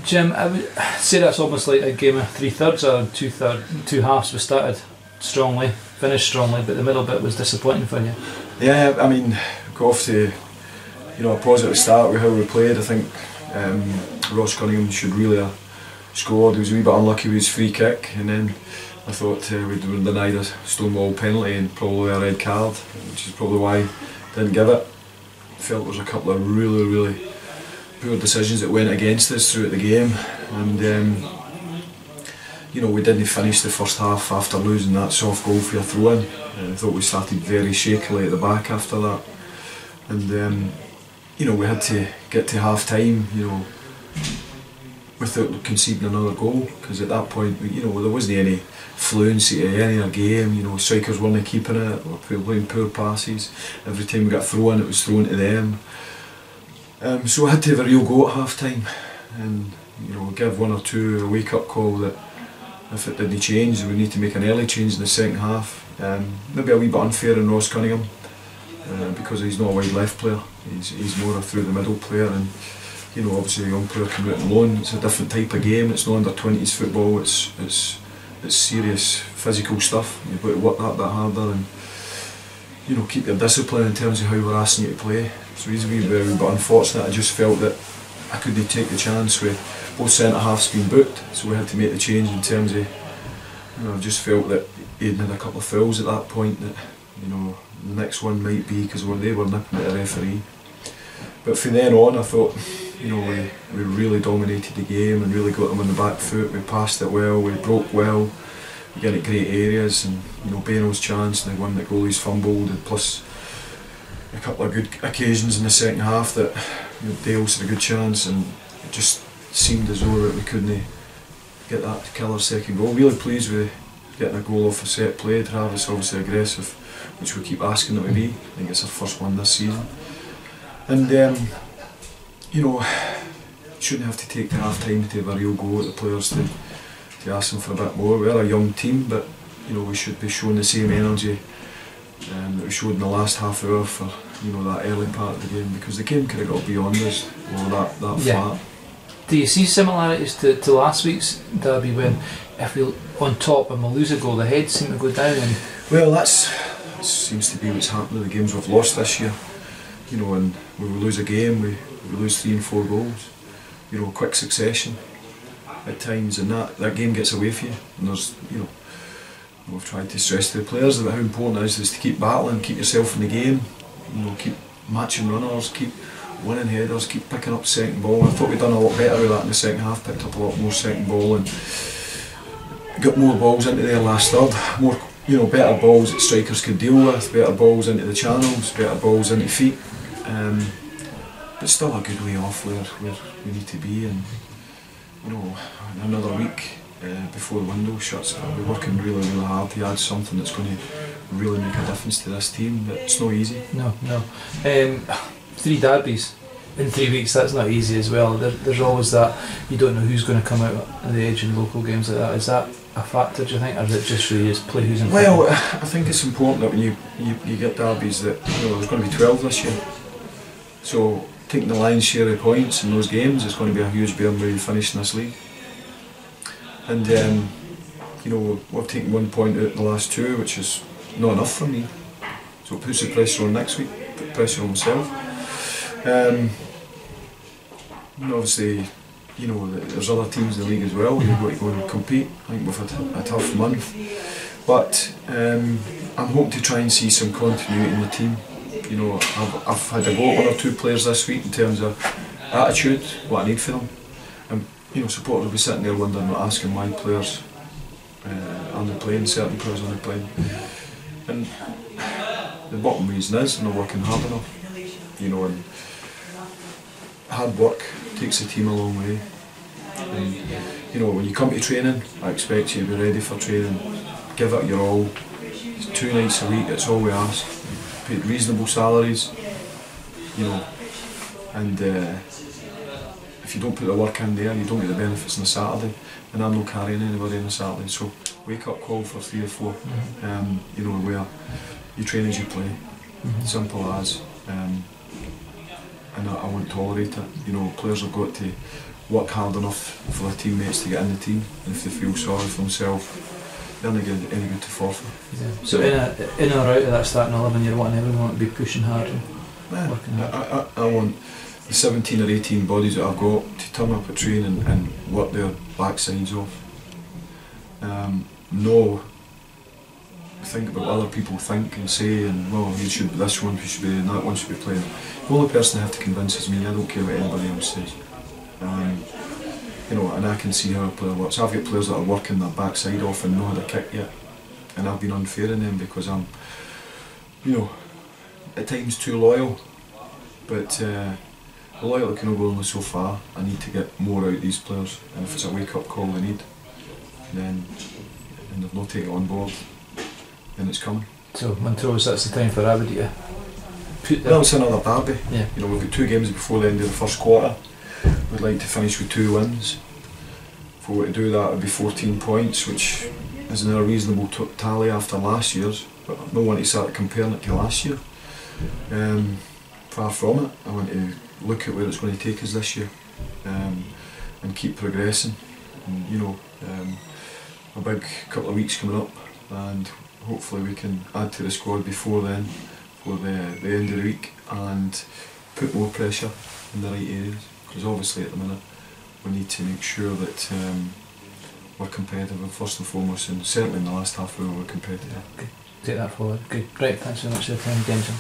Jim, I would say that's almost like a game of 3/3 or two halves. We started strongly, finished strongly, but the middle bit was disappointing for you. Yeah, I mean, got off to a positive start with how we played. I think Ross Cunningham should really have scored. He was a wee bit unlucky with his free kick, and then I thought we'd been denied a stonewall penalty and probably a red card, which is probably why I didn't give it. Felt there was a couple of really poor decisions that went against us throughout the game, and we didn't finish the first half after losing that soft goal for a throw-in. I thought we started very shakily at the back after that, and we had to get to half time, without conceding another goal, because at that point, there wasn't any fluency to any other game. Strikers weren't keeping it, we were playing poor passes. Every time we got thrown, it was thrown to them. So I had to have a real go at half time, and give one or two a wake up call that if it didn't change, we need to make an early change in the second half. Maybe a wee bit unfair on Ross Cunningham, because he's not a wide left player, he's more a through the middle player, and obviously a young player coming out on loan, it's a different type of game. It's not under 20s football, it's serious physical stuff. You've got to work that bit harder and keep your discipline in terms of how we're asking you to play. So he's a wee bit unfortunate. I just felt that I couldn't take the chance with both centre halves being booked, so we had to make the change in terms of, I just felt that he'd had a couple of fouls at that point that, the next one might be because they were nipping at the referee. But from then on I thought, we really dominated the game and really got them on the back foot. We passed it well, we broke well, we got at great areas, and Beno's chance and the one that goalie's fumbled, and plus a couple of good occasions in the second half that Dale's had a good chance, and it just seemed as though that we couldn't get that killer second goal. Really pleased with getting a goal off a set play. Travis obviously aggressive, which we keep asking them to be. I think it's our first one this season. And shouldn't have to take the half time to have a real go at the players to ask them for a bit more. We're a young team, but we should be showing the same energy that we showed in the last half hour for that early part of the game, because the game could have got beyond us, that flat. Do you see similarities to last week's derby, when if we're on top and we lose a goal, the heads seem to go down? And well, that seems to be what's happened with the games we've lost this year. And when we lose a game, we lose 3 and 4 goals. Quick succession at times, and that game gets away from you. And there's, we've tried to stress to the players about how important it is to keep battling, keep yourself in the game. Keep matching runners, keep winning headers, keep picking up second ball. I thought we'd done a lot better with that in the second half. Picked up a lot more second ball and got more balls into their last third. More, better balls that strikers could deal with. Better balls into the channels. Better balls into feet. But still a good way off where we need to be. And another week before the window shuts, we're working really hard to add something that's going to really make a difference to this team. But it's not easy. No. 3 derbies in 3 weeks, that's not easy as well. There's always that, you don't know who's going to come out on the edge in local games like that. Is that a factor, do you think, or is it just really just play who's in front? Well, I think it's important that when you get derbies that there's going to be 12 this year. So taking the lion's share of points in those games is going to be a huge bearing where you finish in this league. And we've taken 1 point out in the last 2, which is not enough for me. So it puts the pressure on next week, put pressure on myself. Obviously, there's other teams in the league as well. You've got to go and compete. I think we've had a tough month, but I'm hoping to try and see some continuity in the team. I've had a go at 1 or 2 players this week in terms of attitude, what I need for them. And supporters will be sitting there wondering, asking why players aren't they playing, certain players aren't they playing. And the bottom reason is they're not working hard enough. And hard work takes the team a long way. And when you come to training, I expect you to be ready for training. Give it your all. It's 2 nights a week, that's all we ask. Paid reasonable salaries, and if you don't put the work in there, you don't get the benefits on a Saturday, and I'm not carrying anybody on a Saturday. So wake up call for 3 or 4, where you train as you play, simple as. and I won't tolerate it. You know, players have got to work hard enough for their teammates to get in the team, and if they feel sorry for themselves, they're not any good to Forfar. Yeah. So in or out of that starting 11, you're wanting everyone to be pushing hard and working hard? I want the 17 or 18 bodies that I've got to turn up at training and work their backsides off. No think about what other people think and say, and well, you should be this one, you should be doing that one, should be playing. The only person I have to convince is me. I don't care what anybody else says. You know, and I can see how a player works. I've got players that are working their backside off and know how to kick yet, and I've been unfair in them because I'm, you know, at times too loyal. But the loyalty can go only so far. I need to get more out of these players, and if it's a wake-up call they need, then and they've not taken it on board, then it's coming. So Montrose, that's the time for everybody to put Well, it's another derby. Yeah. You know, we've got 2 games before the end of the first quarter. We'd like to finish with 2 wins. If we were to do that, it would be 14 points, which isn't a reasonable tally after last year's, but I don't want to start comparing it to last year. Far from it. I want to look at where it's going to take us this year, and keep progressing. And, you know, a big couple of weeks coming up, and hopefully we can add to the squad before then, for the end of the week, and put more pressure in the right areas. Because obviously at the minute we need to make sure that we're competitive, and first and foremost, and certainly in the last half hour we're competitive. Okay. Take that forward. Good. Right, thanks very much for your time again, Jim.